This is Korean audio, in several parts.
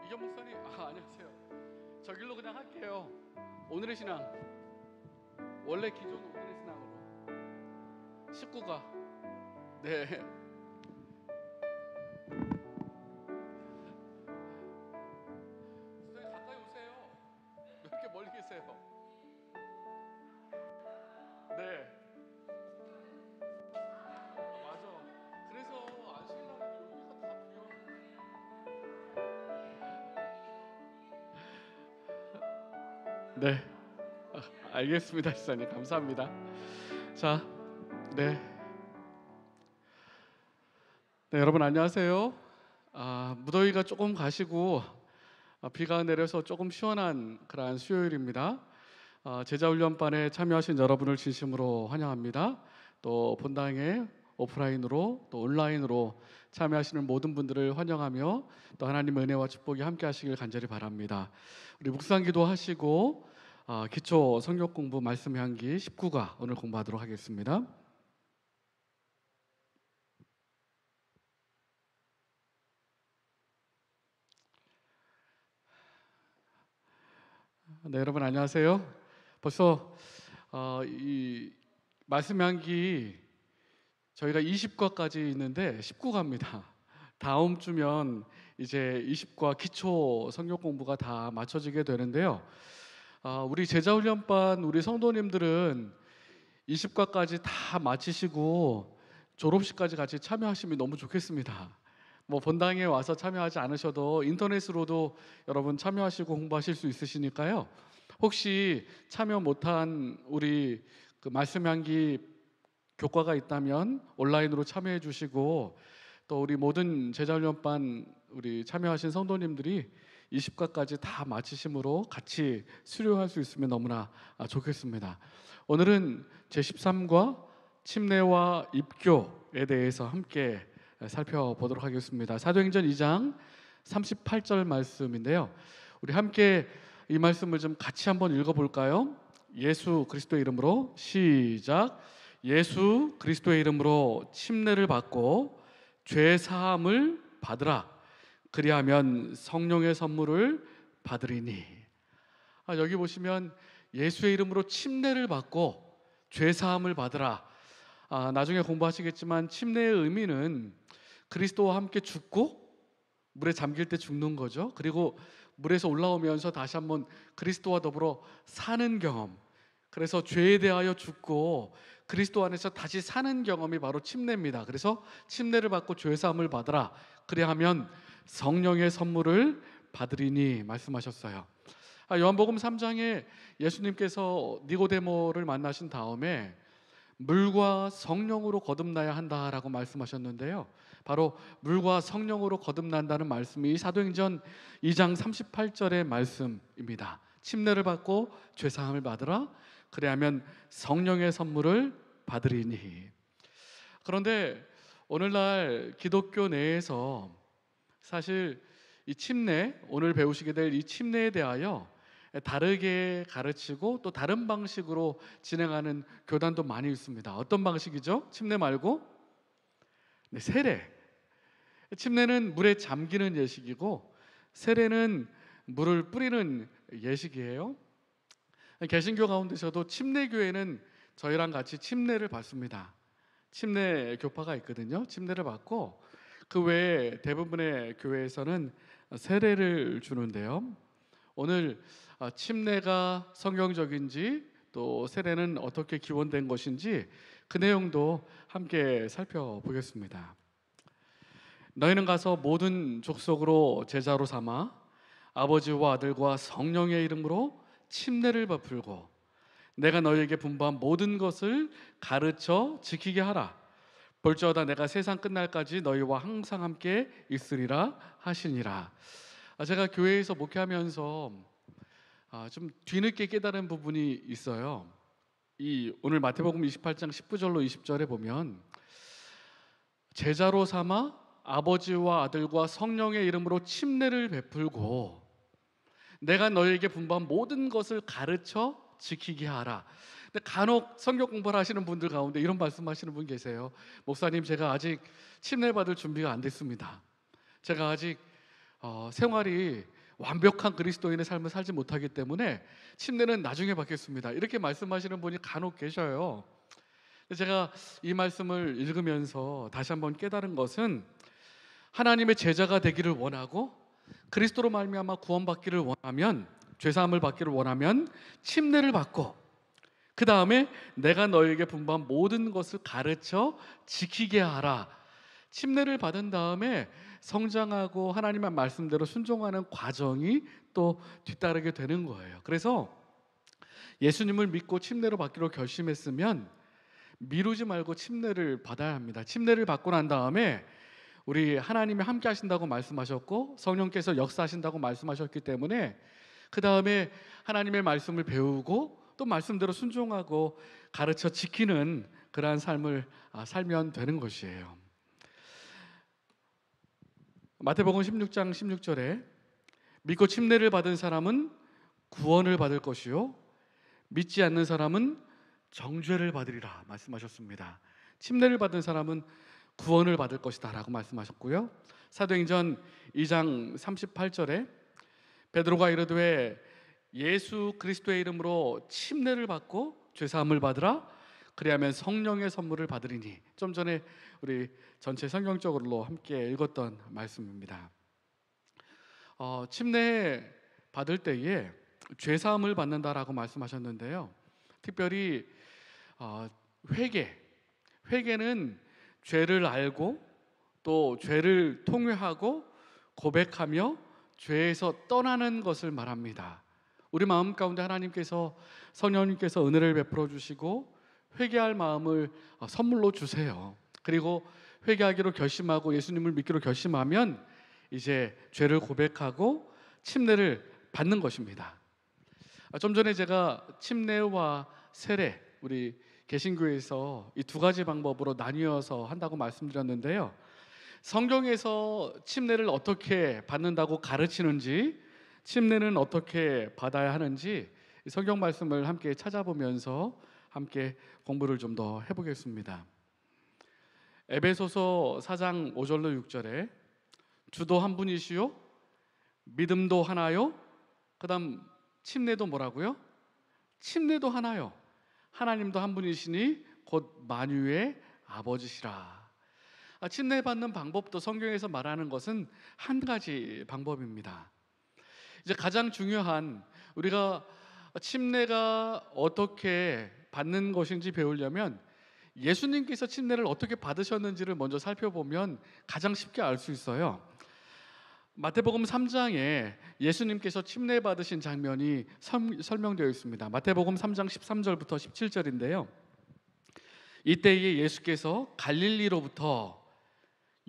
이경 목사님, 안녕하세요. 저 길로 그냥 할게요. 오늘의 신앙, 원래 기존 오늘의 신앙으로 19가 네. 선생님 가까이 오세요. 계세요. 네, 맞아. 그래서 안 쉬려고 여기가 다 비어. 네, 알겠습니다, 시사님. 감사합니다. 자, 네, 네, 여러분 안녕하세요. 무더위가 조금 가시고 비가 내려서 조금 시원한 그러한 수요일입니다. 제자훈련반에 참여하신 여러분을 진심으로 환영합니다. 또 본당에 오프라인으로 또 온라인으로 참여하시는 모든 분들을 환영하며 또 하나님의 은혜와 축복이 함께 하시길 간절히 바랍니다. 우리 묵상기도 하시고 기초 성경 공부 말씀 향기 19가 오늘 공부하도록 하겠습니다. 네, 여러분 안녕하세요. 벌써 이 말씀 향기 저희가 20과까지 있는데 19과입니다. 다음 주면 이제 20과 기초 성경 공부가 다 마쳐지게 되는데요. 우리 제자훈련반 우리 성도님들은 20과까지 다 마치시고 졸업식까지 같이 참여하시면 너무 좋겠습니다. 뭐 본당에 와서 참여하지 않으셔도 인터넷으로도 여러분 참여하시고 공부하실 수 있으시니까요. 혹시 참여 못한 우리 그 말씀 향기 교과가 있다면 온라인으로 참여해 주시고 또 우리 모든 제자훈련반 우리 참여하신 성도님들이 20과까지 다 마치심으로 같이 수료할 수 있으면 너무나 좋겠습니다. 오늘은 제13과 침례와 입교에 대해서 함께 살펴보도록 하겠습니다. 사도행전 2장 38절 말씀인데요. 우리 함께 이 말씀을 좀 같이 한번 읽어볼까요? 예수 그리스도의 이름으로 시작. 예수 그리스도의 이름으로 침례를 받고 죄 사함을 받으라. 그리하면 성령의 선물을 받으리니. 여기 보시면 예수의 이름으로 침례를 받고 죄 사함을 받으라. 나중에 공부하시겠지만 침례의 의미는 그리스도와 함께 죽고 물에 잠길 때 죽는 거죠. 그리고 물에서 올라오면서 다시 한번 그리스도와 더불어 사는 경험. 그래서 죄에 대하여 죽고 그리스도 안에서 다시 사는 경험이 바로 침례입니다. 그래서 침례를 받고 죄 사함을 받으라. 그리하면 성령의 선물을 받으리니 말씀하셨어요. 요한복음 3장에 예수님께서 니고데모를 만나신 다음에 물과 성령으로 거듭나야 한다라고 말씀하셨는데요. 바로 물과 성령으로 거듭난다는 말씀이 사도행전 2장 38절의 말씀입니다. 침례를 받고 죄 사함을 받으라. 그래야면 성령의 선물을 받으리니. 그런데 오늘날 기독교 내에서 사실 이 침례, 오늘 배우시게 될 이 침례에 대하여 다르게 가르치고 또 다른 방식으로 진행하는 교단도 많이 있습니다. 어떤 방식이죠? 침례 말고 세례. 침례는 물에 잠기는 예식이고 세례는 물을 뿌리는 예식이에요. 개신교 가운데서도 침례교회는 저희랑 같이 침례를 받습니다. 침례 교파가 있거든요. 침례를 받고 그 외에 대부분의 교회에서는 세례를 주는데요. 오늘 침례가 성경적인지 또 세례는 어떻게 기원된 것인지 그 내용도 함께 살펴보겠습니다. 너희는 가서 모든 족속으로 제자로 삼아 아버지와 아들과 성령의 이름으로 침례를 베풀고 내가 너희에게 분부한 모든 것을 가르쳐 지키게 하라. 볼지어다 내가 세상 끝날까지 너희와 항상 함께 있으리라 하시니라. 제가 교회에서 목회하면서 좀 뒤늦게 깨달은 부분이 있어요. 오늘 마태복음 28장 19절로 20절에 보면 제자로 삼아 아버지와 아들과 성령의 이름으로 침례를 베풀고 내가 너희에게 분부한 모든 것을 가르쳐 지키게 하라. 근데 간혹 성경 공부를 하시는 분들 가운데 이런 말씀하시는 분 계세요. 목사님, 제가 아직 침례 받을 준비가 안 됐습니다. 제가 아직 생활이 완벽한 그리스도인의 삶을 살지 못하기 때문에 침례는 나중에 받겠습니다. 이렇게 말씀하시는 분이 간혹 계셔요. 제가 이 말씀을 읽으면서 다시 한번 깨달은 것은 하나님의 제자가 되기를 원하고 그리스도로 말미암아 구원받기를 원하면 죄사함을 받기를 원하면 침례를 받고, 그 다음에 내가 너에게 분부한 모든 것을 가르쳐 지키게 하라. 침례를 받은 다음에 성장하고 하나님의 말씀대로 순종하는 과정이 또 뒤따르게 되는 거예요. 그래서 예수님을 믿고 침례를 받기로 결심했으면 미루지 말고 침례를 받아야 합니다. 침례를 받고 난 다음에 우리 하나님이 함께 하신다고 말씀하셨고 성령께서 역사하신다고 말씀하셨기 때문에 그 다음에 하나님의 말씀을 배우고 또 말씀대로 순종하고 가르쳐 지키는 그러한 삶을 살면 되는 것이에요. 마태복음 16장 16절에 믿고 침례를 받은 사람은 구원을 받을 것이요 믿지 않는 사람은 정죄를 받으리라 말씀하셨습니다. 침례를 받은 사람은 구원을 받을 것이다 라고 말씀하셨고요. 사도행전 2장 38절에 베드로가 이르되 예수 그리스도의 이름으로 침례를 받고 죄사함을 받으라 그리하면 성령의 선물을 받으리니, 좀 전에 우리 전체 성경적으로 함께 읽었던 말씀입니다. 침례 받을 때에 죄사함을 받는다라고 말씀하셨는데요. 특별히 회개는 죄를 알고 또 죄를 통회하고 고백하며 죄에서 떠나는 것을 말합니다. 우리 마음 가운데 하나님께서 성령님께서 은혜를 베풀어 주시고 회개할 마음을 선물로 주세요. 그리고 회개하기로 결심하고 예수님을 믿기로 결심하면 이제 죄를 고백하고 침례를 받는 것입니다. 좀 전에 제가 침례와 세례, 우리 개신교에서 이 두 가지 방법으로 나뉘어서 한다고 말씀드렸는데요. 성경에서 침례를 어떻게 받는다고 가르치는지, 침례는 어떻게 받아야 하는지 성경 말씀을 함께 찾아보면서 함께 공부를 좀 더 해보겠습니다. 에베소서 4장 5절로 6절에 주도 한 분이시요 믿음도 하나요, 그 다음 침례도 뭐라고요? 침례도 하나요. 하나님도 한 분이시니 곧 만유의 아버지시라. 침례 받는 방법도 성경에서 말하는 것은 한 가지 방법입니다. 이제 가장 중요한, 우리가 침례가 어떻게 받는 것인지 배우려면 예수님께서 침례를 어떻게 받으셨는지를 먼저 살펴보면 가장 쉽게 알 수 있어요. 마태복음 3장에 예수님께서 침례 받으신 장면이 설명되어 있습니다. 마태복음 3장 13절부터 17절인데요. 이때에 예수께서 갈릴리로부터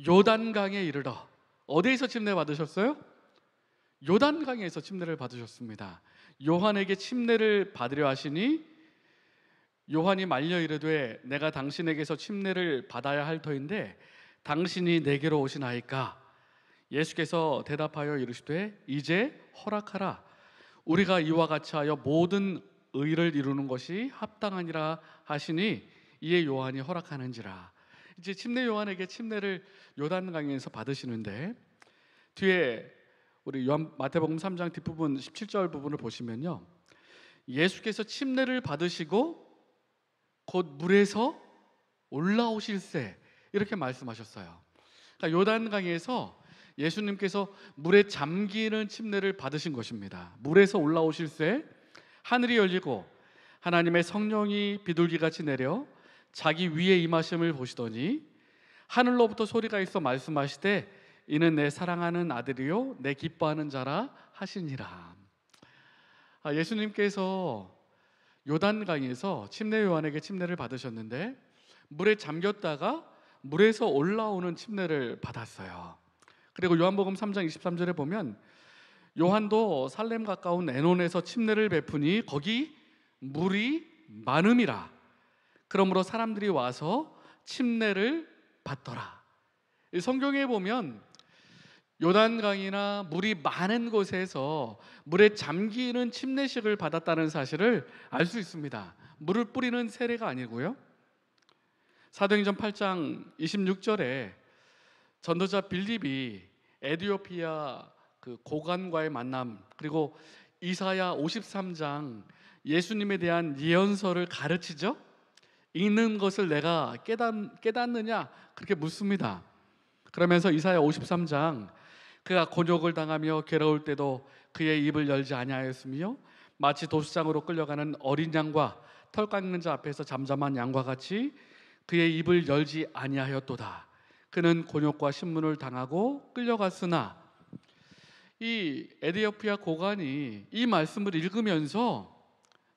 요단강에 이르러, 어디에서 침례 받으셨어요? 요단강에서 침례를 받으셨습니다. 요한에게 침례를 받으려 하시니 요한이 말려 이르되 내가 당신에게서 침례를 받아야 할 터인데 당신이 내게로 오시나이까? 예수께서 대답하여 이르시되 이제 허락하라. 우리가 이와 같이 하여 모든 의를 이루는 것이 합당하니라 하시니 이에 요한이 허락하는지라. 이제 침례 요한에게 침례를 요단강에서 받으시는데, 뒤에 우리 마태복음 3장 뒷부분 17절 부분을 보시면요, 예수께서 침례를 받으시고 곧 물에서 올라오실세 이렇게 말씀하셨어요. 그러니까 요단강에서 예수님께서 물에 잠기는 침례를 받으신 것입니다. 물에서 올라오실세 하늘이 열리고 하나님의 성령이 비둘기같이 내려 자기 위에 임하심을 보시더니 하늘로부터 소리가 있어 말씀하시되 이는 내 사랑하는 아들이요 내 기뻐하는 자라 하시니라. 예수님께서 요단강에서 침례 요한에게 침례를 받으셨는데 물에 잠겼다가 물에서 올라오는 침례를 받았어요. 그리고 요한복음 3장 23절에 보면 요한도 살렘 가까운 에논에서 침례를 베푸니 거기 물이 많음이라. 그러므로 사람들이 와서 침례를 받더라. 성경에 보면 요단강이나 물이 많은 곳에서 물에 잠기는 침례식을 받았다는 사실을 알 수 있습니다. 물을 뿌리는 세례가 아니고요. 사도행전 8장 26절에 전도자 빌립이 에티오피아 그 고관과의 만남, 그리고 이사야 53장 예수님에 대한 예언서를 가르치죠. 읽는 것을 내가 깨닫느냐 그렇게 묻습니다. 그러면서 이사야 53장 그가 곤욕을 당하며 괴로울 때도 그의 입을 열지 아니하였으며 마치 도수장으로 끌려가는 어린 양과 털 깎는 자 앞에서 잠잠한 양과 같이 그의 입을 열지 아니하였도다. 그는 곤욕과 신문을 당하고 끌려갔으나, 이 에디오피아 고관이 이 말씀을 읽으면서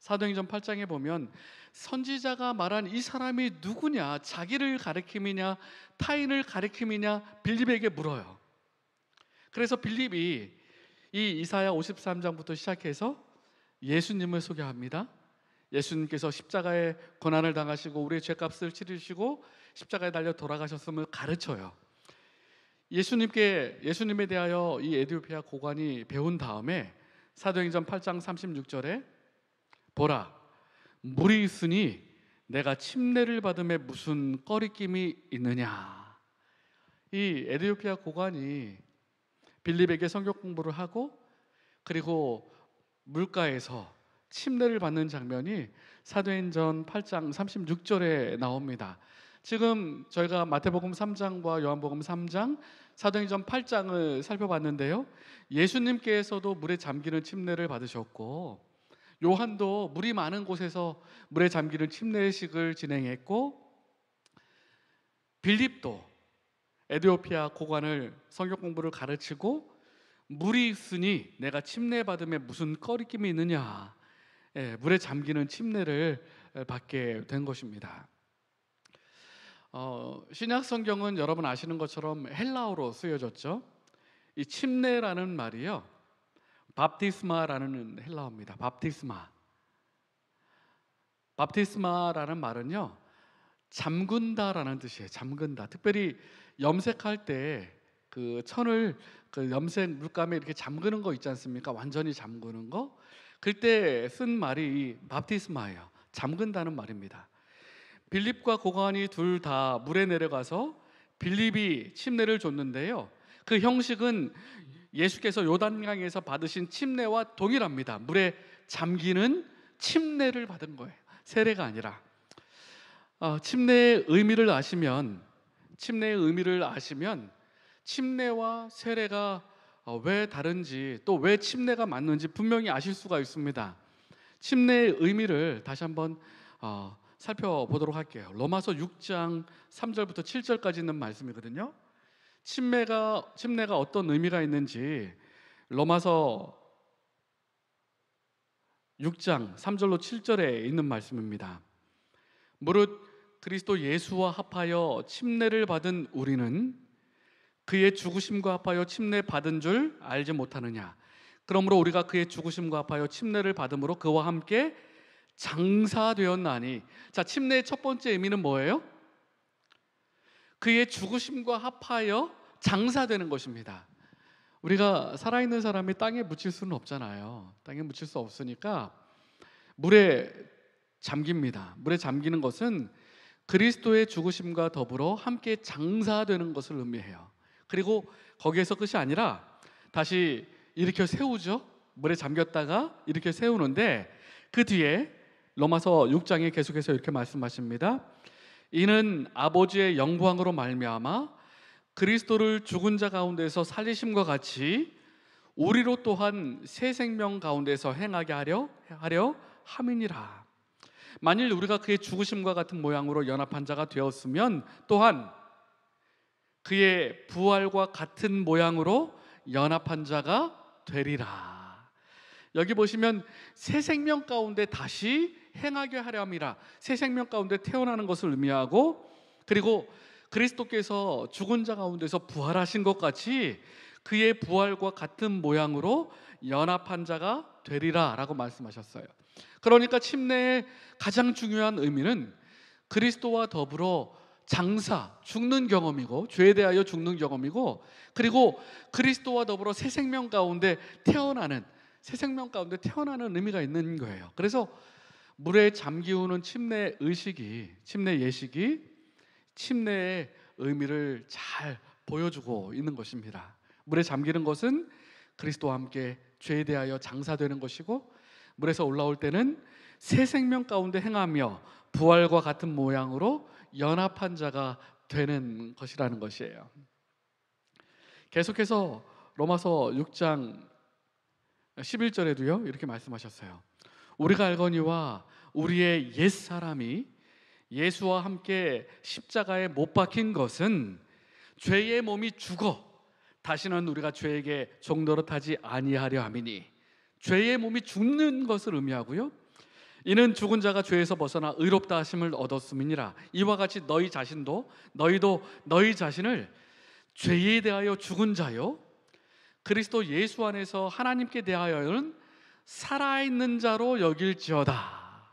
사도행전 8장에 보면 선지자가 말한 이 사람이 누구냐, 자기를 가리킴이냐 타인을 가리킴이냐 빌립에게 물어요. 그래서 빌립이 이 이사야 53장부터 시작해서 예수님을 소개합니다. 예수님께서 십자가에 고난을 당하시고 우리의 죄값을 치르시고 십자가에 달려 돌아가셨음을 가르쳐요. 예수님에 대하여 이 에디오피아 고관이 배운 다음에 사도행전 8장 36절에 보라, 물이 있으니 내가 침례를 받음에 무슨 꺼리낌이 있느냐. 이 에디오피아 고관이 빌립에게 성경 공부를 하고 그리고 물가에서 침례를 받는 장면이 사도행전 8장 36절에 나옵니다. 지금 저희가 마태복음 3장과 요한복음 3장, 사도행전 8장을 살펴봤는데요, 예수님께서도 물에 잠기는 침례를 받으셨고 요한도 물이 많은 곳에서 물에 잠기는 침례식을 진행했고, 빌립도 에디오피아 고관을 성경 공부를 가르치고 물이 있으니 내가 침례 받음에 무슨 꺼리낌이 있느냐, 물에 잠기는 침례를 받게 된 것입니다. 신약 성경은 여러분 아시는 것처럼 헬라어로 쓰여졌죠. 이 침례라는 말이요, 밥티스마라는 헬라어입니다. 밥티스마라는 말은요, 잠근다라는 뜻이에요. 잠근다. 특별히 염색할 때 그 천을 그 염색 물감에 이렇게 잠그는 거 있지 않습니까? 완전히 잠그는 거. 그때 쓴 말이 밥티스마예요. 잠근다는 말입니다. 빌립과 고관이 둘 다 물에 내려가서 빌립이 침례를 줬는데요, 그 형식은 예수께서 요단강에서 받으신 침례와 동일합니다. 물에 잠기는 침례를 받은 거예요. 세례가 아니라. 침례의 의미를 아시면 침례와 세례가 왜 다른지, 또 왜 침례가 맞는지 분명히 아실 수가 있습니다. 침례의 의미를 다시 한번 살펴보도록 할게요. 로마서 6장 3절부터 7절까지 있는 말씀이거든요. 침례가 어떤 의미가 있는지 로마서 6장 3절로 7절에 있는 말씀입니다. 무릇 그리스도 예수와 합하여 침례를 받은 우리는 그의 죽으심과 합하여 침례 받은 줄 알지 못하느냐. 그러므로 우리가 그의 죽으심과 합하여 침례를 받음으로 그와 함께 장사되었나니. 자, 침례의 첫 번째 의미는 뭐예요? 그의 죽으심과 합하여 장사되는 것입니다. 우리가 살아있는 사람이 땅에 묻힐 수는 없잖아요. 땅에 묻힐 수 없으니까 물에 잠깁니다. 물에 잠기는 것은 그리스도의 죽으심과 더불어 함께 장사되는 것을 의미해요. 그리고 거기에서 끝이 아니라 다시 일으켜 세우죠. 물에 잠겼다가 일으켜 세우는데, 그 뒤에 로마서 6장에 계속해서 이렇게 말씀하십니다. 이는 아버지의 영광으로 말미암아 그리스도를 죽은 자 가운데서 살리심과 같이 우리로 또한 새 생명 가운데서 행하게 하려 함이니라. 만일 우리가 그의 죽으심과 같은 모양으로 연합한 자가 되었으면 또한 그의 부활과 같은 모양으로 연합한 자가 되리라. 여기 보시면 새 생명 가운데 다시 행하게 하려 함이라, 새 생명 가운데 태어나는 것을 의미하고, 그리고 그리스도께서 죽은 자 가운데서 부활하신 것 같이 그의 부활과 같은 모양으로 연합한 자가 되리라 라고 말씀하셨어요. 그러니까 침례의 가장 중요한 의미는 그리스도와 더불어 죽는 경험이고, 죄에 대하여 죽는 경험이고, 그리고 그리스도와 더불어 새 생명 가운데 태어나는 의미가 있는 거예요. 그래서 물에 잠기우는 침례 예식이 침례의 의미를 잘 보여주고 있는 것입니다. 물에 잠기는 것은 그리스도와 함께 죄에 대하여 장사되는 것이고, 물에서 올라올 때는 새 생명 가운데 행하며 부활과 같은 모양으로 연합한 자가 되는 것이라는 것이에요. 계속해서 로마서 6장 11절에도요 이렇게 말씀하셨어요. 우리가 알거니와 우리의 옛사람이 예수와 함께 십자가에 못 박힌 것은 죄의 몸이 죽어 다시는 우리가 죄에게 종노릇하지 아니하려 함이니, 죄의 몸이 죽는 것을 의미하고요, 이는 죽은 자가 죄에서 벗어나 의롭다 하심을 얻었음이니라. 이와 같이 너희도 너희 자신을 죄에 대하여 죽은 자요 그리스도 예수 안에서 하나님께 대하여는 살아있는 자로 여길지어다.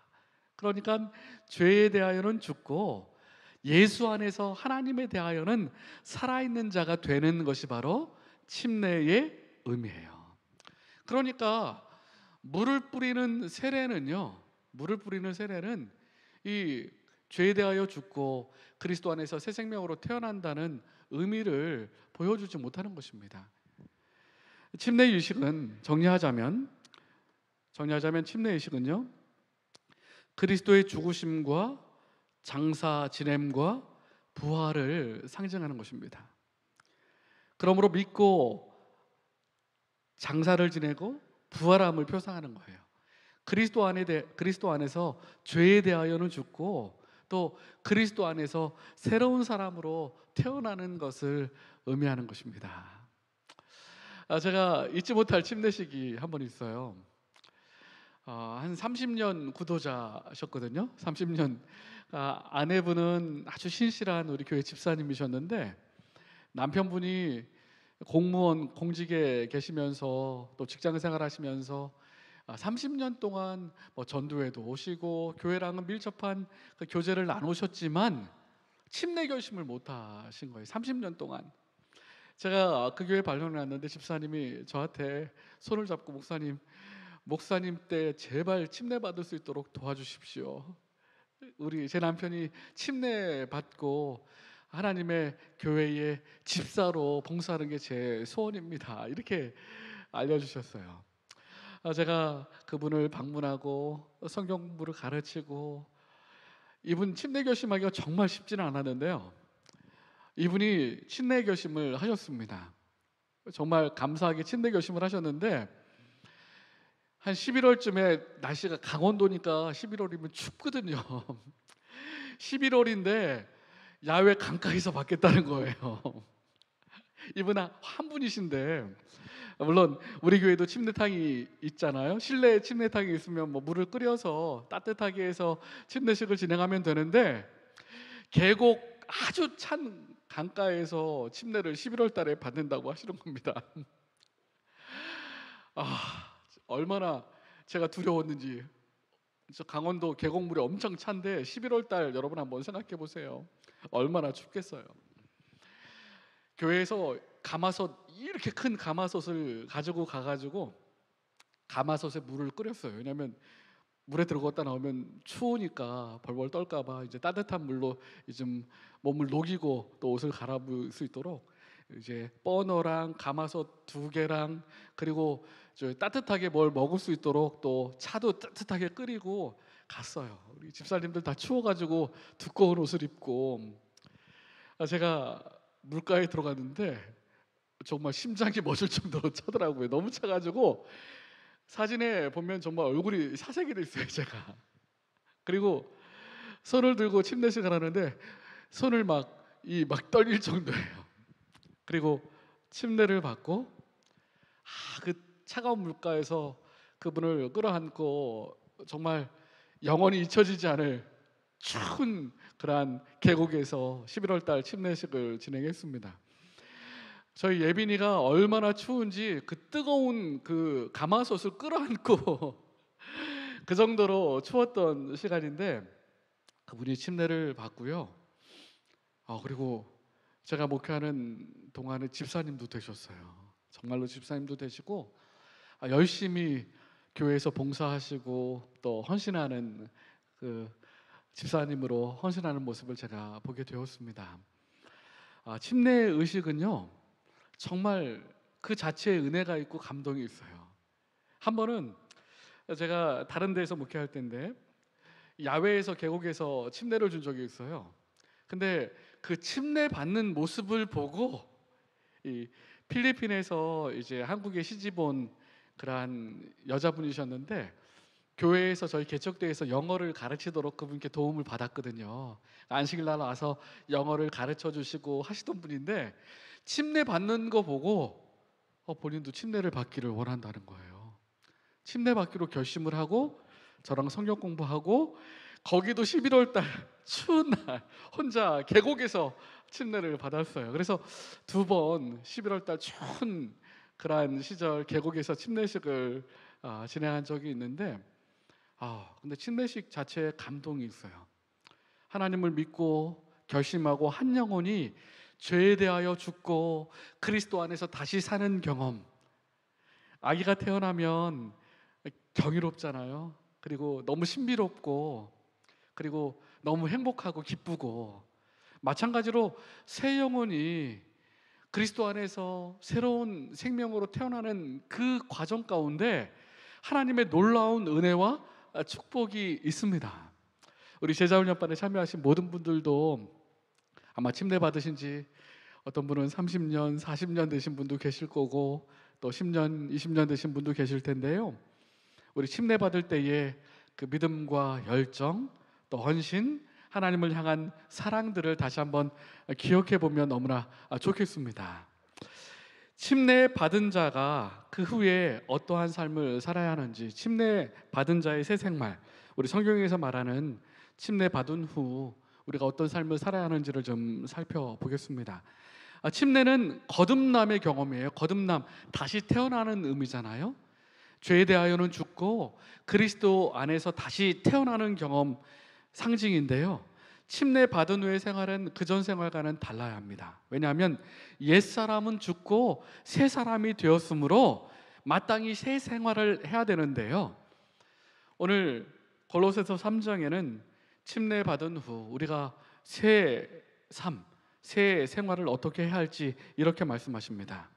그러니까 죄에 대하여는 죽고 예수 안에서 하나님에 대하여는 살아있는 자가 되는 것이 바로 침례의 의미예요. 그러니까 물을 뿌리는 세례는요, 이 죄에 대하여 죽고 그리스도 안에서 새 생명으로 태어난다는 의미를 보여주지 못하는 것입니다. 침례 의식은 정리하자면 침례 의식은요, 그리스도의 죽으심과 장사 지냄과 부활을 상징하는 것입니다. 그러므로 믿고 장사를 지내고 부활함을 표상하는 거예요. 그리스도 안에서 죄에 대하여는 죽고 또 그리스도 안에서 새로운 사람으로 태어나는 것을 의미하는 것입니다. 제가 잊지 못할 침례식이 한 번 있어요. 한 30년 구도자셨거든요. 30년. 아내분은 아주 신실한 우리 교회 집사님이셨는데 남편분이 공무원 공직에 계시면서 또 직장 생활하시면서 30년 동안 전도회도 오시고 교회랑은 밀접한 그 교제를 나누셨지만 침례 결심을 못 하신 거예요. 30년 동안. 제가 그 교회 발령을 났는데 집사님이 저한테 손을 잡고 목사님 때 제발 침례 받을 수 있도록 도와주십시오. 제 남편이 침례 받고 하나님의 교회의 집사로 봉사하는 게 제 소원입니다. 이렇게 알려주셨어요. 제가 그분을 방문하고 성경 공부를 가르치고, 이분 침례 결심하기가 정말 쉽지는 않았는데요, 이분이 침례 결심을 하셨습니다. 정말 감사하게 침례 결심을 하셨는데 한 11월쯤에 날씨가 강원도니까 11월이면 춥거든요. 11월인데 야외 강가에서 받겠다는 거예요. 이분 한 분이신데, 물론 우리 교회도 침례탕이 있잖아요. 실내 침례탕이 있으면 물을 끓여서 따뜻하게 해서 침례식을 진행하면 되는데 계곡 아주 찬 강가에서 침례를 11월 달에 받는다고 하시는 겁니다. 얼마나 제가 두려웠는지. 저 강원도 계곡물이 엄청 찬데 11월 달 여러분 한번 생각해 보세요. 얼마나 춥겠어요. 교회에서 가마솥, 이렇게 큰 가마솥을 가지고 가가지고 가마솥에 물을 끓였어요. 왜냐하면 물에 들어갔다 나오면 추우니까 벌벌 떨까봐 이제 따뜻한 물로 좀 몸을 녹이고 또 옷을 갈아입을 수 있도록 이제 버너랑 가마솥 2개랑 그리고 따뜻하게 뭘 먹을 수 있도록 또 차도 따뜻하게 끓이고 갔어요. 우리 집사님들 다 추워가지고 두꺼운 옷을 입고, 제가 물가에 들어갔는데 정말 심장이 멎을 정도로 차더라고요. 너무 차가지고 사진에 보면 정말 얼굴이 사색이 됐어요, 제가. 그리고 손을 들고 침례식을 하는데 손을 막 떨릴 정도예요. 그리고 침례를 받고 그 차가운 물가에서 그분을 끌어안고 정말 영원히 잊혀지지 않을 추운 그러한 계곡에서 11월 달 침례식을 진행했습니다. 저희 예빈이가 얼마나 추운지 그 뜨거운 그 가마솥을 끌어안고 그 정도로 추웠던 시간인데 그분이 침례를 받고요. 그리고 제가 목회하는 동안에 집사님도 되셨어요. 정말로 집사님도 되시고 열심히 교회에서 봉사하시고 또 헌신하는 그 집사님으로 헌신하는 모습을 제가 보게 되었습니다. 침례 의식은요, 정말 그 자체에 은혜가 있고 감동이 있어요. 한 번은 제가 다른 데에서 목회할 때인데 야외에서 계곡에서 침례를 준 적이 있어요. 근데 그 침례 받는 모습을 보고 이 필리핀에서 이제 한국에 시집 온 그러한 여자분이셨는데 교회에서 저희 개척교회에서 영어를 가르치도록 그분께 도움을 받았거든요. 안식일날 와서 영어를 가르쳐 주시고 하시던 분인데 침례 받는 거 보고 본인도 침례를 받기를 원한다는 거예요. 침례 받기로 결심을 하고 저랑 성경 공부하고 거기도 11월 달 추운 날 혼자 계곡에서 침례를 받았어요. 그래서 두 번 11월 달 추운 그러한 시절 계곡에서 침례식을 진행한 적이 있는데 근데 침례식 자체에 감동이 있어요. 하나님을 믿고 결심하고 한 영혼이 죄에 대하여 죽고 그리스도 안에서 다시 사는 경험. 아기가 태어나면 경이롭잖아요. 그리고 너무 신비롭고 그리고 너무 행복하고 기쁘고 마찬가지로 새 영혼이 그리스도 안에서 새로운 생명으로 태어나는 그 과정 가운데 하나님의 놀라운 은혜와 축복이 있습니다. 우리 제자훈련반에 참여하신 모든 분들도 아마 침례 받으신 지 어떤 분은 30년, 40년 되신 분도 계실 거고 또 10년, 20년 되신 분도 계실 텐데요. 우리 침례 받을 때에 그 믿음과 열정, 또 헌신, 하나님을 향한 사랑들을 다시 한번 기억해 보면 너무나 좋겠습니다. 침례 받은 자가 그 후에 어떠한 삶을 살아야 하는지, 침례 받은 자의 새 생활, 우리 성경에서 말하는 침례 받은 후 우리가 어떤 삶을 살아야 하는지를 좀 살펴보겠습니다. 침례는 거듭남의 경험이에요. 거듭남, 다시 태어나는 의미잖아요. 죄에 대하여는 죽고 그리스도 안에서 다시 태어나는 경험 상징인데요. 침례 받은 후의 생활은 그전 생활과는 달라야 합니다. 왜냐하면 옛사람은 죽고 새 사람이 되었으므로 마땅히 새 생활을 해야 되는데요. 오늘 골로새서 3장에는 침례 받은 후 우리가 새 삶, 새 생활을 어떻게 해야 할지 이렇게 말씀하십니다.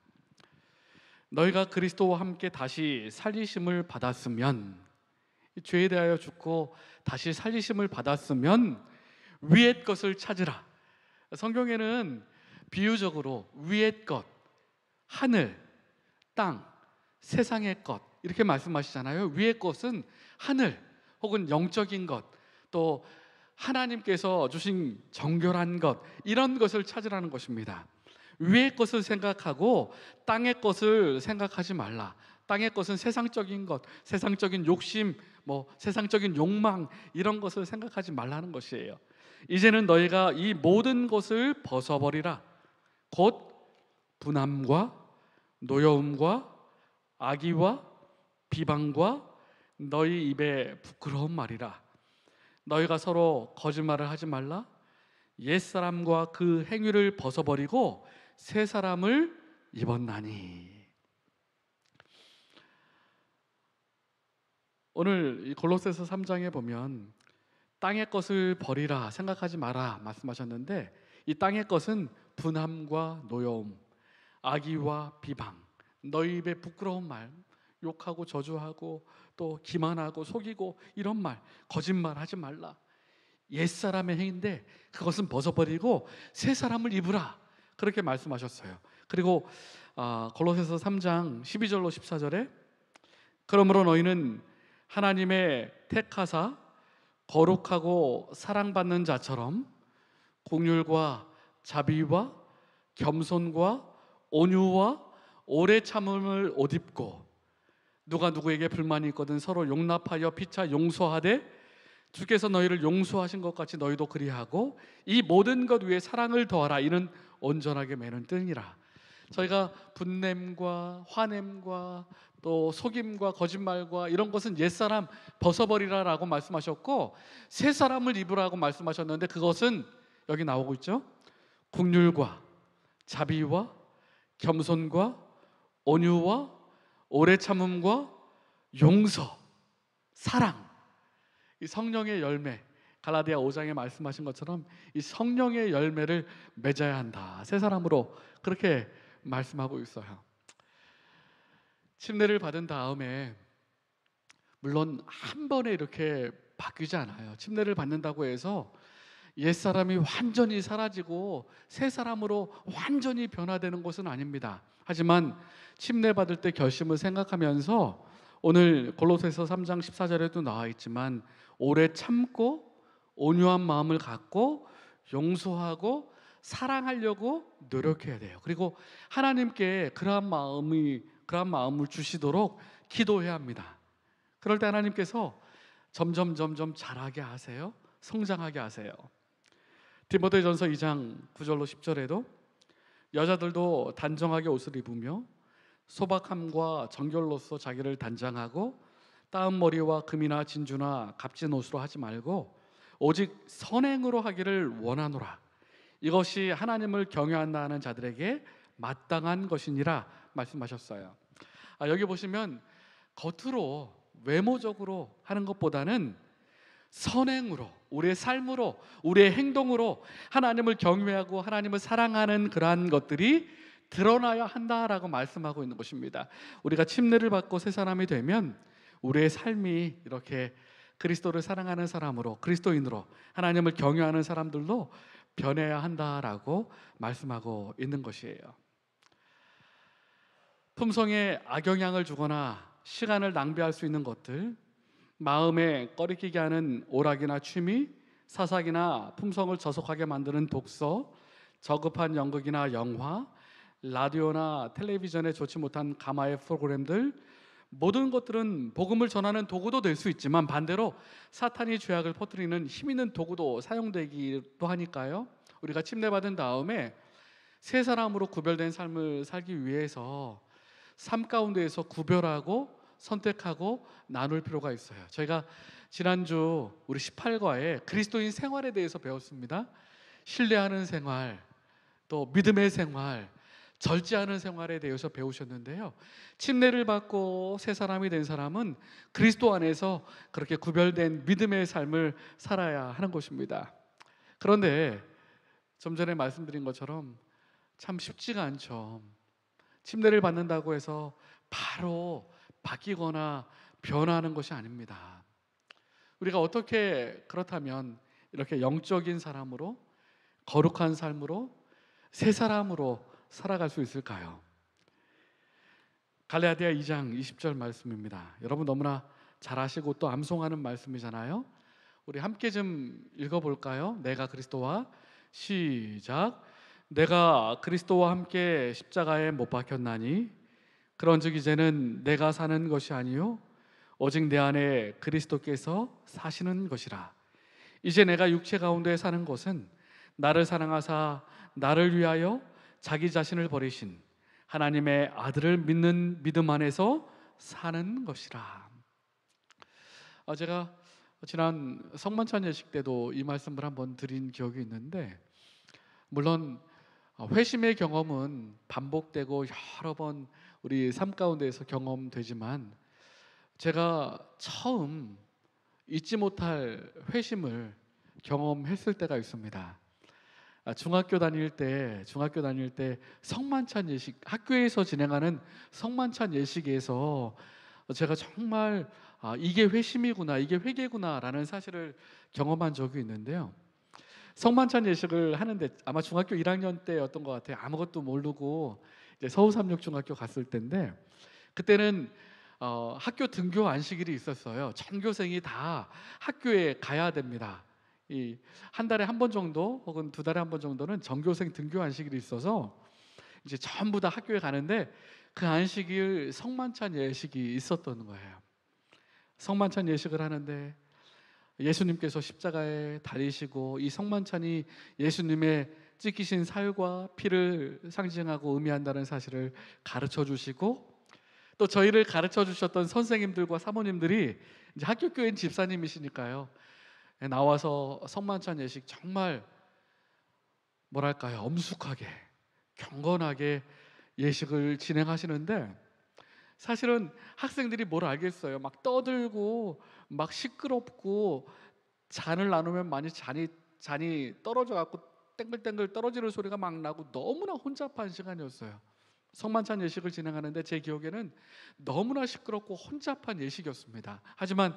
너희가 그리스도와 함께 다시 살리심을 받았으면, 죄에 대하여 죽고 다시 살리심을 받았으면 위의 것을 찾으라. 성경에는 비유적으로 위의 것, 하늘, 땅, 세상의 것 이렇게 말씀하시잖아요. 위의 것은 하늘 혹은 영적인 것, 또 하나님께서 주신 정결한 것, 이런 것을 찾으라는 것입니다. 위의 것을 생각하고 땅의 것을 생각하지 말라. 땅의 것은 세상적인 것, 세상적인 욕심, 세상적인 욕망, 이런 것을 생각하지 말라는 것이에요. 이제는 너희가 이 모든 것을 벗어버리라. 곧 분함과 노여움과 악의와 비방과 너희 입에 부끄러운 말이라. 너희가 서로 거짓말을 하지 말라. 옛사람과 그 행위를 벗어버리고 새 사람을 입었나니. 오늘 이 골로새서 3장에 보면 땅의 것을 버리라, 생각하지 마라 말씀하셨는데, 이 땅의 것은 분함과 노여움, 악의와 비방, 너희 입에 부끄러운 말, 욕하고 저주하고 또 기만하고 속이고 이런 말, 거짓말 하지 말라. 옛사람의 행위인데 그것은 벗어버리고 새 사람을 입으라, 그렇게 말씀하셨어요. 그리고 골로새서 3장 12절로 14절에 그러므로 너희는 하나님의 택하사 거룩하고 사랑받는 자처럼 긍휼과 자비와 겸손과 온유와 오래 참음을 옷 입고, 누가 누구에게 불만이 있거든 서로 용납하여 피차 용서하되 주께서 너희를 용서하신 것 같이 너희도 그리하고 이 모든 것 위에 사랑을 더하라. 이는 온전하게 매는 뜻이라. 저희가 분냄과 화냄과 또 속임과 거짓말과 이런 것은 옛사람 벗어버리라라고 말씀하셨고 새 사람을 입으라고 말씀하셨는데, 그것은 여기 나오고 있죠. 긍휼과 자비와 겸손과 온유와 오래 참음과 용서, 사랑, 이 성령의 열매, 갈라디아 5장에 말씀하신 것처럼 이 성령의 열매를 맺어야 한다. 새 사람으로 그렇게 말씀하고 있어요. 침례를 받은 다음에 물론 한 번에 이렇게 바뀌지 않아요. 침례를 받는다고 해서 옛사람이 완전히 사라지고 새 사람으로 완전히 변화되는 것은 아닙니다. 하지만 침례받을 때 결심을 생각하면서 오늘 골로새서 3장 14절에도 나와 있지만 오래 참고 온유한 마음을 갖고 용서하고 사랑하려고 노력해야 돼요. 그리고 하나님께 그러한 마음을 주시도록 기도해야 합니다. 그럴 때 하나님께서 점점 자라게 하세요. 성장하게 하세요. 디모데전서 2장 9절로 10절에도 여자들도 단정하게 옷을 입으며 소박함과 정결로서 자기를 단장하고 따은 머리와 금이나 진주나 값진 옷으로 하지 말고 오직 선행으로 하기를 원하노라. 이것이 하나님을 경외한다 하는 자들에게 마땅한 것이니라 말씀하셨어요. 여기 보시면 겉으로 외모적으로 하는 것보다는 선행으로, 우리의 삶으로, 우리의 행동으로 하나님을 경외하고 하나님을 사랑하는 그러한 것들이 드러나야 한다라고 말씀하고 있는 것입니다. 우리가 침례를 받고 새 사람이 되면 우리의 삶이 이렇게 그리스도를 사랑하는 사람으로, 그리스도인으로 하나님을 경외하는 사람들로 변해야 한다라고 말씀하고 있는 것이에요. 품성에 악영향을 주거나 시간을 낭비할 수 있는 것들, 마음에 꺼리끼게 하는 오락이나 취미, 사사기나 품성을 저속하게 만드는 독서, 저급한 연극이나 영화, 라디오나 텔레비전에 좋지 못한 가마의 프로그램들, 모든 것들은 복음을 전하는 도구도 될 수 있지만 반대로 사탄이 죄악을 퍼뜨리는 힘 있는 도구도 사용되기도 하니까요. 우리가 침례받은 다음에 새 사람으로 구별된 삶을 살기 위해서 삶 가운데에서 구별하고 선택하고 나눌 필요가 있어요. 저희가 지난주 우리 18과에 그리스도인 생활에 대해서 배웠습니다. 신뢰하는 생활, 또 믿음의 생활, 절제하는 생활에 대해서 배우셨는데요. 침례를 받고 새 사람이 된 사람은 그리스도 안에서 그렇게 구별된 믿음의 삶을 살아야 하는 것입니다. 그런데 좀 전에 말씀드린 것처럼 참 쉽지가 않죠. 침례를 받는다고 해서 바로 바뀌거나 변화하는 것이 아닙니다. 우리가 어떻게 그렇다면 이렇게 영적인 사람으로, 거룩한 삶으로, 새 사람으로 살아갈 수 있을까요? 갈라디아 2장 20절 말씀입니다. 여러분 너무나 잘 아시고 또 암송하는 말씀이잖아요. 우리 함께 좀 읽어볼까요? 내가 그리스도와, 시작. 내가 그리스도와 함께 십자가에 못 박혔나니 그런즉 이제는 내가 사는 것이 아니요 오직 내 안에 그리스도께서 사시는 것이라. 이제 내가 육체 가운데 사는 것은 나를 사랑하사 나를 위하여 자기 자신을 버리신 하나님의 아들을 믿는 믿음 안에서 사는 것이라. 제가 지난 성만찬 예식 때도 이 말씀을 한번 드린 기억이 있는데, 물론 회심의 경험은 반복되고 여러 번 우리 삶 가운데에서 경험되지만 제가 처음 잊지 못할 회심을 경험했을 때가 있습니다. 중학교 다닐 때 성만찬 예식, 학교에서 진행하는 성만찬 예식에서 제가 정말 이게 회심이구나, 이게 회개구나라는 사실을 경험한 적이 있는데요. 성만찬 예식을 하는데 아마 중학교 1학년 때였던 것 같아요. 아무것도 모르고 이제 서울삼육중학교 갔을 때인데, 그때는 학교 등교 안식일이 있었어요. 전교생이 다 학교에 가야 됩니다. 이 한 달에 한 번 정도 혹은 두 달에 한 번 정도는 전교생 등교 안식일이 있어서 이제 전부 다 학교에 가는데, 그 안식일 성만찬 예식이 있었던 거예요. 성만찬 예식을 하는데 예수님께서 십자가에 달리시고 이 성만찬이 예수님의 찢기신 살과 피를 상징하고 의미한다는 사실을 가르쳐 주시고, 또 저희를 가르쳐 주셨던 선생님들과 사모님들이 이제 학교 교인 집사님이시니까요, 나와서 성만찬 예식 정말 뭐랄까요, 엄숙하게 경건하게 예식을 진행하시는데, 사실은 학생들이 뭘 알겠어요. 막 떠들고 막 시끄럽고 잔을 나누면 많이 잔이 떨어져 갖고 땡글땡글 떨어지는 소리가 막 나고 너무나 혼잡한 시간이었어요. 성만찬 예식을 진행하는데 제 기억에는 너무나 시끄럽고 혼잡한 예식이었습니다. 하지만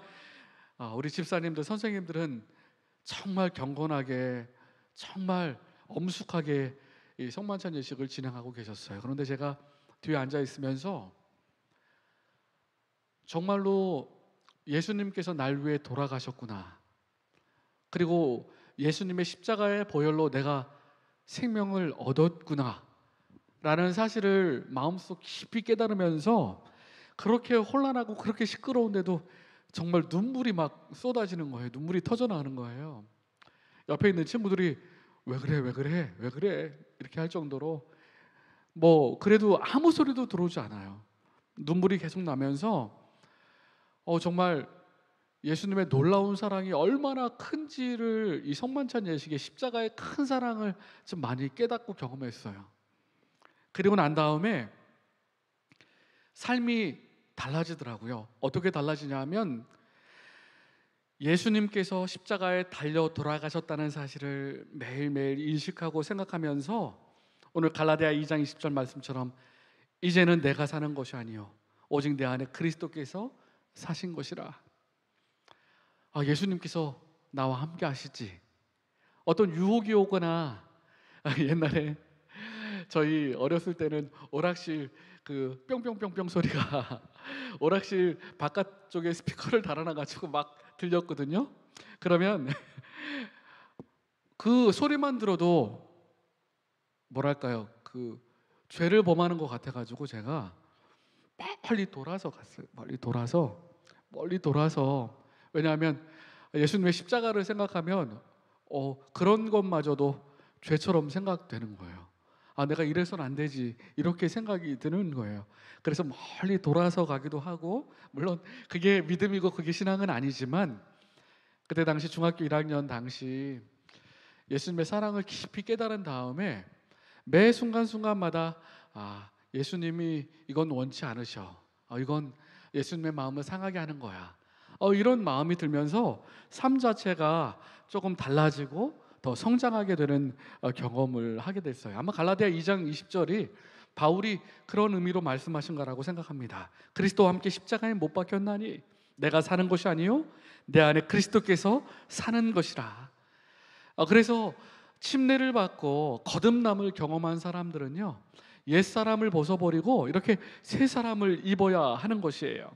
우리 집사님들, 선생님들은 정말 경건하게, 정말 엄숙하게 이 성만찬 예식을 진행하고 계셨어요. 그런데 제가 뒤에 앉아 있으면서 정말로 예수님께서 날 위해 돌아가셨구나, 그리고 예수님의 십자가의 보혈로 내가 생명을 얻었구나 라는 사실을 마음속 깊이 깨달으면서 그렇게 혼란하고 그렇게 시끄러운데도 정말 눈물이 막 쏟아지는 거예요. 눈물이 터져나오는 거예요. 옆에 있는 친구들이 왜 그래 왜 그래 왜 그래 이렇게 할 정도로 뭐 그래도 아무 소리도 들어오지 않아요. 눈물이 계속 나면서 정말 예수님의 놀라운 사랑이 얼마나 큰지를, 이 성만찬 예식의 십자가의 큰 사랑을 좀 많이 깨닫고 경험했어요. 그리고 난 다음에 삶이 달라지더라고요. 어떻게 달라지냐면 예수님께서 십자가에 달려 돌아가셨다는 사실을 매일매일 인식하고 생각하면서 오늘 갈라디아 2장 20절 말씀처럼 이제는 내가 사는 것이 아니요 오직 내 안에 그리스도께서 사신 것이라. 예수님께서 나와 함께 하시지. 어떤 유혹이 오거나 옛날에 저희 어렸을 때는 오락실 그 뿅뿅뿅뿅 소리가 오락실 바깥쪽에 스피커를 달아놔가지고 막 들렸거든요. 그러면 그 소리만 들어도 뭐랄까요, 그 죄를 범하는 것 같아가지고 제가 멀리 돌아서 갔어요. 멀리 돌아서. 왜냐하면 예수님의 십자가를 생각하면 그런 것마저도 죄처럼 생각되는 거예요. 내가 이래서는 안 되지, 이렇게 생각이 드는 거예요. 그래서 멀리 돌아서 가기도 하고, 물론 그게 믿음이고 그게 신앙은 아니지만 그때 당시 중학교 1학년 당시 예수님의 사랑을 깊이 깨달은 다음에 매 순간순간마다 예수님이 이건 원치 않으셔, 이건 예수님의 마음을 상하게 하는 거야, 이런 마음이 들면서 삶 자체가 조금 달라지고 더 성장하게 되는 경험을 하게 됐어요. 아마 갈라디아 2장 20절이 바울이 그런 의미로 말씀하신 거라고 생각합니다. 그리스도와 함께 십자가에 못 박혔나니 내가 사는 것이 아니요 내 안에 그리스도께서 사는 것이라. 그래서 침례를 받고 거듭남을 경험한 사람들은요, 옛사람을 벗어버리고 이렇게 새 사람을 입어야 하는 것이에요.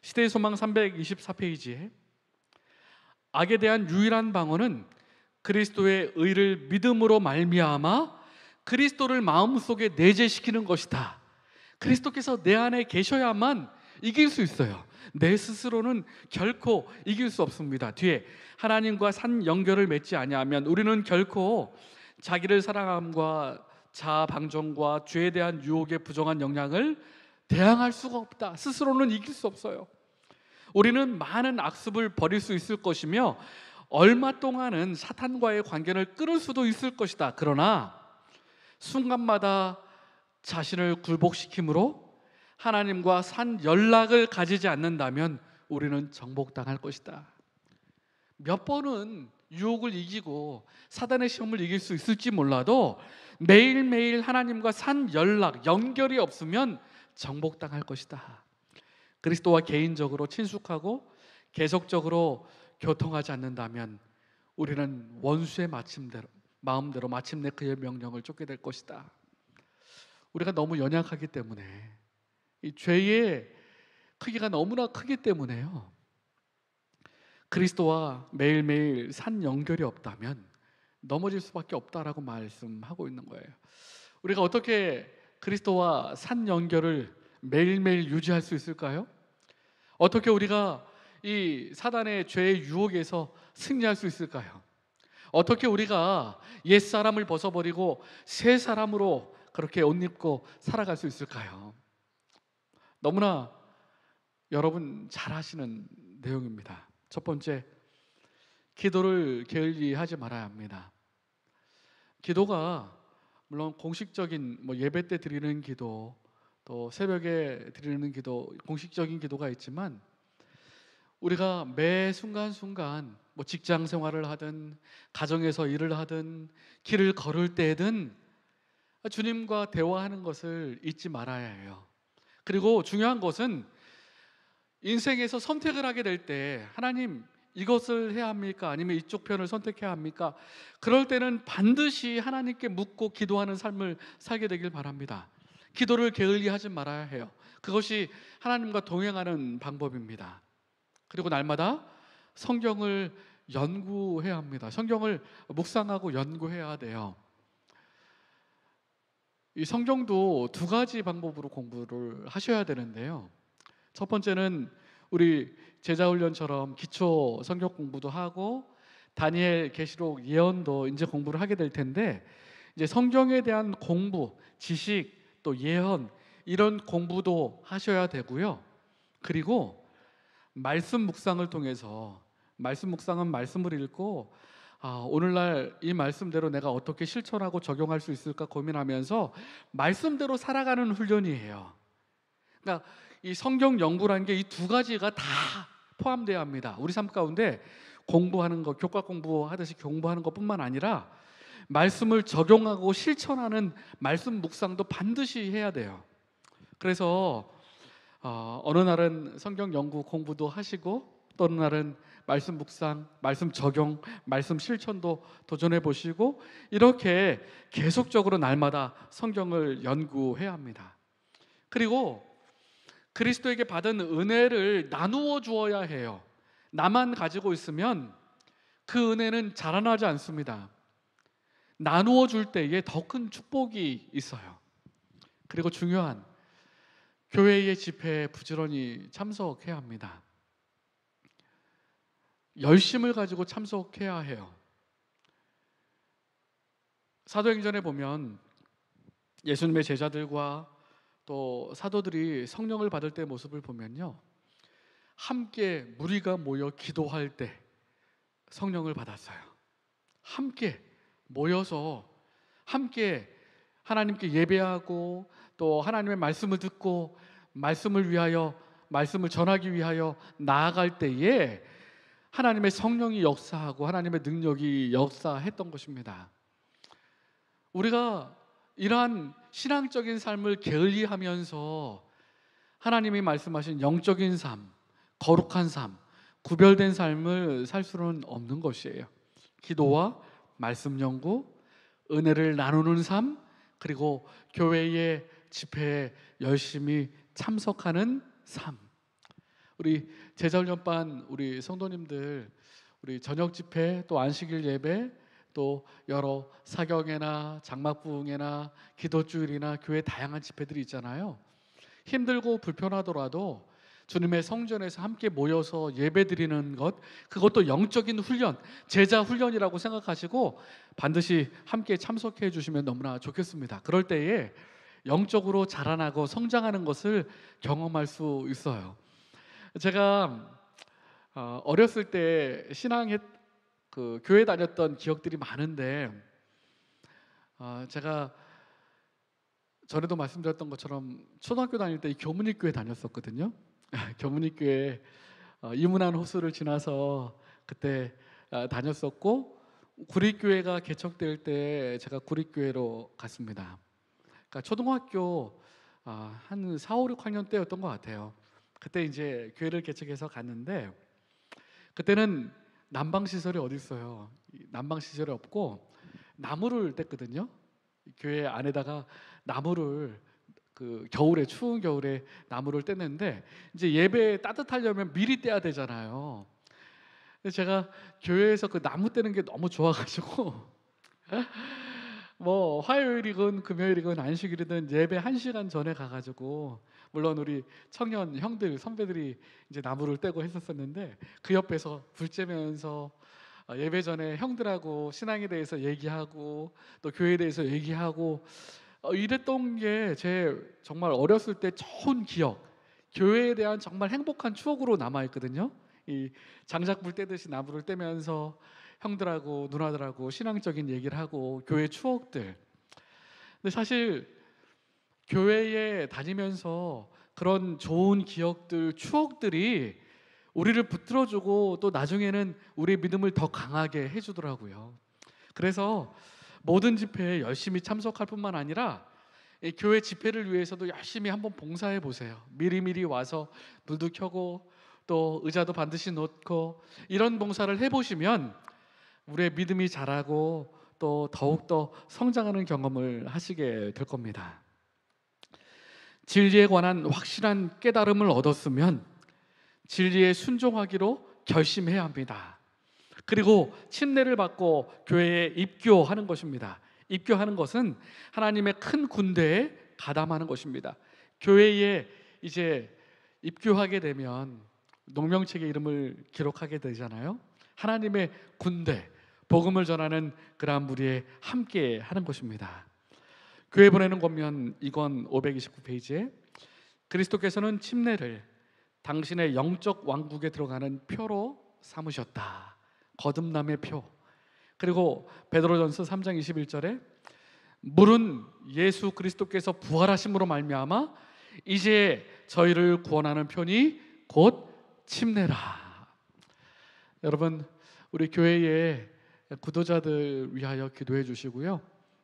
시대의 소망 324페이지에 악에 대한 유일한 방어는 그리스도의 의를 믿음으로 말미암아 그리스도를 마음속에 내재시키는 것이다. 그리스도께서 내 안에 계셔야만 이길 수 있어요. 내 스스로는 결코 이길 수 없습니다. 뒤에 하나님과 산 연결을 맺지 아니하면 우리는 결코 자기를 사랑함과 자아 방종과 죄에 대한 유혹의 부정한 영향을 대항할 수가 없다. 스스로는 이길 수 없어요. 우리는 많은 악습을 버릴 수 있을 것이며 얼마 동안은 사탄과의 관계를 끊을 수도 있을 것이다. 그러나 순간마다 자신을 굴복시킴으로 하나님과 산 연락을 가지지 않는다면 우리는 정복당할 것이다. 몇 번은 유혹을 이기고 사단의 시험을 이길 수 있을지 몰라도 매일매일 하나님과 산 연락, 연결이 없으면 정복당할 것이다. 그리스도와 개인적으로 친숙하고 계속적으로 교통하지 않는다면 우리는 원수의 마음대로 마침내 그의 명령을 쫓게 될 것이다. 우리가 너무 연약하기 때문에, 이 죄의 크기가 너무나 크기 때문에요, 그리스도와 매일매일 산 연결이 없다면 넘어질 수밖에 없다라고 말씀하고 있는 거예요. 우리가 어떻게 그리스도와 산 연결을 매일매일 유지할 수 있을까요? 어떻게 우리가 이 사단의 죄의 유혹에서 승리할 수 있을까요? 어떻게 우리가 옛사람을 벗어버리고 새 사람으로 그렇게 옷 입고 살아갈 수 있을까요? 너무나 여러분 잘 아시는 내용입니다. 첫 번째, 기도를 게을리하지 말아야 합니다. 기도가 물론 공식적인 예배 때 드리는 기도, 또 새벽에 드리는 기도, 공식적인 기도가 있지만 우리가 매 순간순간 직장 생활을 하든 가정에서 일을 하든 길을 걸을 때든 주님과 대화하는 것을 잊지 말아야 해요. 그리고 중요한 것은 인생에서 선택을 하게 될 때 하나님 이것을 해야 합니까? 아니면 이쪽 편을 선택해야 합니까? 그럴 때는 반드시 하나님께 묻고 기도하는 삶을 살게 되길 바랍니다. 기도를 게을리하지 말아야 해요. 그것이 하나님과 동행하는 방법입니다. 그리고 날마다 성경을 연구해야 합니다. 성경을 묵상하고 연구해야 돼요. 이 성경도 두 가지 방법으로 공부를 하셔야 되는데요. 첫 번째는 우리 제자훈련처럼 기초 성경 공부도 하고 다니엘, 계시록, 예언도 이제 공부를 하게 될 텐데, 이제 성경에 대한 공부, 지식, 또 예언, 이런 공부도 하셔야 되고요. 그리고 말씀 묵상을 통해서, 말씀 묵상은 말씀을 읽고 오늘날 이 말씀대로 내가 어떻게 실천하고 적용할 수 있을까 고민하면서 말씀대로 살아가는 훈련이에요. 그러니까 이 성경 연구라는 게 이 두 가지가 다 포함되어야 합니다. 우리 삶 가운데 공부하는 것, 교과 공부하듯이 공부하는 것뿐만 아니라 말씀을 적용하고 실천하는 말씀 묵상도 반드시 해야 돼요. 그래서 어느 날은 성경 연구 공부도 하시고 또 어느 날은 말씀 묵상, 말씀 적용, 말씀 실천도 도전해 보시고, 이렇게 계속적으로 날마다 성경을 연구해야 합니다. 그리고 그리스도에게 받은 은혜를 나누어 주어야 해요. 나만 가지고 있으면 그 은혜는 자라나지 않습니다. 나누어 줄 때에 더 큰 축복이 있어요. 그리고 중요한 교회의 집회에 부지런히 참석해야 합니다. 열심을 가지고 참석해야 해요. 사도행전에 보면 예수님의 제자들과 또 사도들이 성령을 받을 때 모습을 보면요, 함께 무리가 모여 기도할 때 성령을 받았어요. 함께 모여서 함께 하나님께 예배하고 또 하나님의 말씀을 듣고 말씀을 위하여, 말씀을 전하기 위하여 나아갈 때에 하나님의 성령이 역사하고 하나님의 능력이 역사했던 것입니다. 우리가 이러한 신앙적인 삶을 게을리하면서 하나님이 말씀하신 영적인 삶, 거룩한 삶, 구별된 삶을 살 수는 없는 것이에요. 기도와 말씀 연구, 은혜를 나누는 삶, 그리고 교회의 집회에 열심히 참석하는 삶. 우리 제자훈련반 우리 성도님들, 우리 저녁 집회, 또 안식일 예배, 또 여러 사경회나 장막부흥회나 기도주일이나 교회 다양한 집회들이 있잖아요. 힘들고 불편하더라도 주님의 성전에서 함께 모여서 예배드리는 것, 그것도 영적인 훈련, 제자 훈련이라고 생각하시고 반드시 함께 참석해 주시면 너무나 좋겠습니다. 그럴 때에 영적으로 자라나고 성장하는 것을 경험할 수 있어요. 제가 어렸을 때 교회 다녔던 기억들이 많은데, 제가 전에도 말씀드렸던 것처럼 초등학교 다닐 때 이 교문입교회 다녔었거든요. 교문입교회 이문안 호수를 지나서 그때 다녔었고, 구립교회가 개척될 때 제가 구립교회로 갔습니다. 그러니까 초등학교 한 4, 5, 6학년 때였던 것 같아요. 그때 이제 교회를 개척해서 갔는데, 그때는 난방시설이 어디 있어요. 난방시설이 없고 나무를 뗐거든요. 교회 안에다가 나무를, 겨울에, 추운 겨울에 나무를 뗐는데, 이제 예배 따뜻하려면 미리 떼야 되잖아요. 근데 제가 교회에서 그 나무 떼는 게 너무 좋아가지고 뭐 화요일이건 금요일이건 안식일이든 예배 1시간 전에 가가지고, 물론 우리 청년 형들 선배들이 이제 나무를 떼고 했었었는데, 그 옆에서 불 쬐면서 예배 전에 형들하고 신앙에 대해서 얘기하고 또 교회에 대해서 얘기하고 이랬던 게 제 정말 어렸을 때 좋은 기억, 교회에 대한 정말 행복한 추억으로 남아있거든요. 이 장작불 떼듯이 나무를 떼면서 형들하고 누나들하고 신앙적인 얘기를 하고 교회 추억들. 근데 사실 교회에 다니면서 그런 좋은 기억들, 추억들이 우리를 붙들어주고 또 나중에는 우리의 믿음을 더 강하게 해주더라고요. 그래서 모든 집회에 열심히 참석할 뿐만 아니라 이 교회 집회를 위해서도 열심히 한번 봉사해 보세요. 미리미리 와서 불도 켜고 또 의자도 반드시 놓고 이런 봉사를 해보시면 우리의 믿음이 자라고 또 더욱더 성장하는 경험을 하시게 될 겁니다. 진리에 관한 확실한 깨달음을 얻었으면 진리에 순종하기로 결심해야 합니다. 그리고 침례를 받고 교회에 입교하는 것입니다. 입교하는 것은 하나님의 큰 군대에 가담하는 것입니다. 교회에 이제 입교하게 되면 농명책의 이름을 기록하게 되잖아요. 하나님의 군대, 복음을 전하는 그러한 무리에 함께 하는 것입니다. 교회 보내는 권면 이권 529페이지에 그리스도께서는 침례를 당신의 영적 왕국에 들어가는 표로 삼으셨다. 거듭남의 표. 그리고 베드로전서 3장 21절에 물은 예수 그리스도께서 부활하심으로 말미암아 이제 저희를 구원하는 편이 곧 침례라. 여러분, 우리 교회의 구도자들 위하여 기도해 주시고요.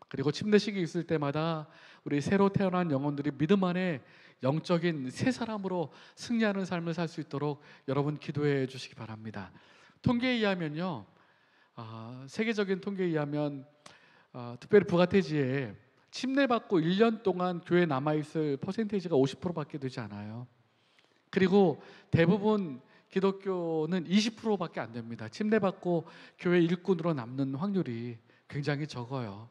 그리고 침례식이 있을 때마다 우리 새로 태어난 영혼들이 믿음 안에 영적인 새 사람으로 승리하는 삶을 살 수 있도록 여러분 기도해 주시기 바랍니다. 통계에 의하면요, 세계적인 통계에 의하면 특별히 부가테지에 침례받고 1년 동안 교회에 남아있을 퍼센테이지가 50%밖에 되지 않아요. 그리고 대부분 기독교는 20%밖에 안 됩니다. 침례받고 교회 일꾼으로 남는 확률이 굉장히 적어요.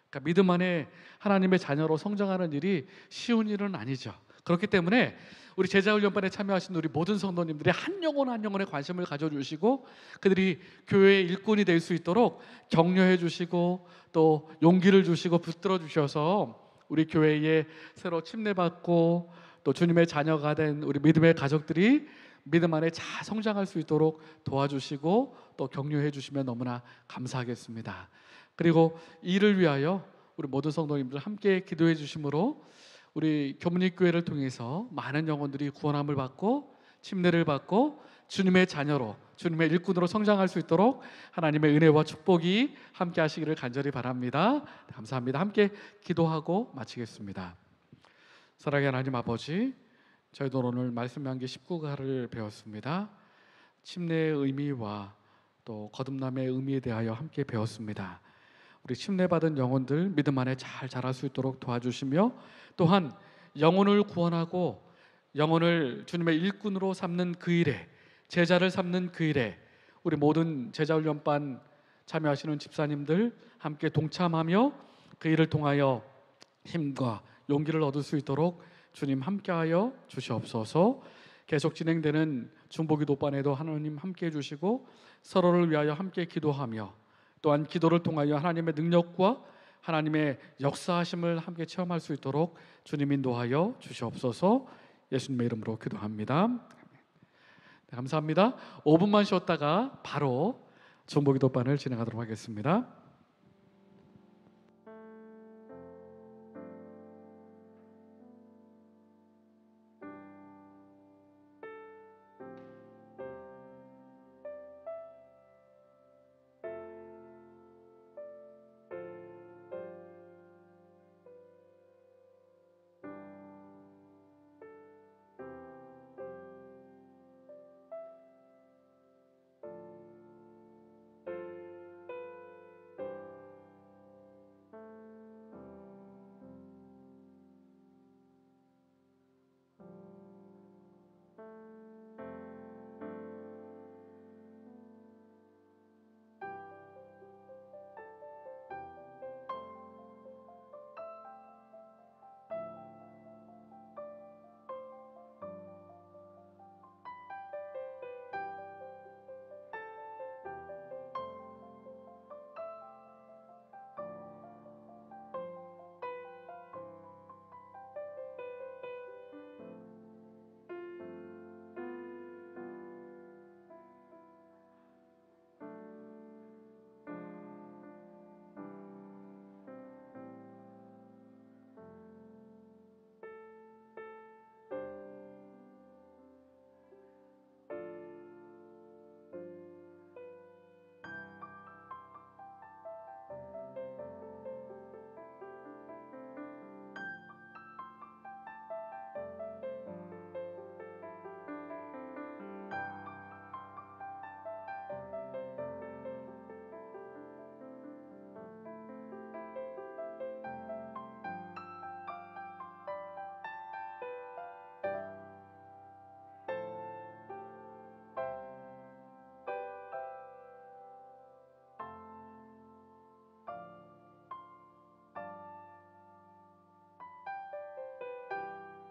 그러니까 믿음 안에 하나님의 자녀로 성장하는 일이 쉬운 일은 아니죠. 그렇기 때문에 우리 제자훈련반에 참여하신 우리 모든 성도님들이 한 영혼 한 영혼에 관심을 가져주시고 그들이 교회의 일꾼이 될 수 있도록 격려해 주시고 또 용기를 주시고 붙들어 주셔서 우리 교회에 새로 침례받고 또 주님의 자녀가 된 우리 믿음의 가족들이 믿음 안에 잘 성장할 수 있도록 도와주시고 또 격려해 주시면 너무나 감사하겠습니다. 그리고 이를 위하여 우리 모든 성도님들 함께 기도해 주심으로 우리 교문익교회를 통해서 많은 영혼들이 구원함을 받고 침례를 받고 주님의 자녀로 주님의 일꾼으로 성장할 수 있도록 하나님의 은혜와 축복이 함께 하시기를 간절히 바랍니다. 감사합니다. 함께 기도하고 마치겠습니다. 사랑의 하나님 아버지, 저희도 오늘 말씀 명기 19가를 배웠습니다. 침례의 의미와 또 거듭남의 의미에 대하여 함께 배웠습니다. 우리 침례받은 영혼들 믿음 안에 잘 자랄 수 있도록 도와주시며 또한 영혼을 구원하고 영혼을 주님의 일꾼으로 삼는 그 일에 제자를 삼는 그 일에 우리 모든 제자훈련반 참여하시는 집사님들 함께 동참하며 그 일을 통하여 힘과 용기를 얻을 수 있도록 주님 함께하여 주시옵소서. 계속 진행되는 중보기도반에도 하나님 함께해 주시고 서로를 위하여 함께 기도하며 또한 기도를 통하여 하나님의 능력과 하나님의 역사하심을 함께 체험할 수 있도록 주님 인도하여 주시옵소서. 예수님의 이름으로 기도합니다. 네, 감사합니다. 5분만 쉬었다가 바로 중보기도반을 진행하도록 하겠습니다.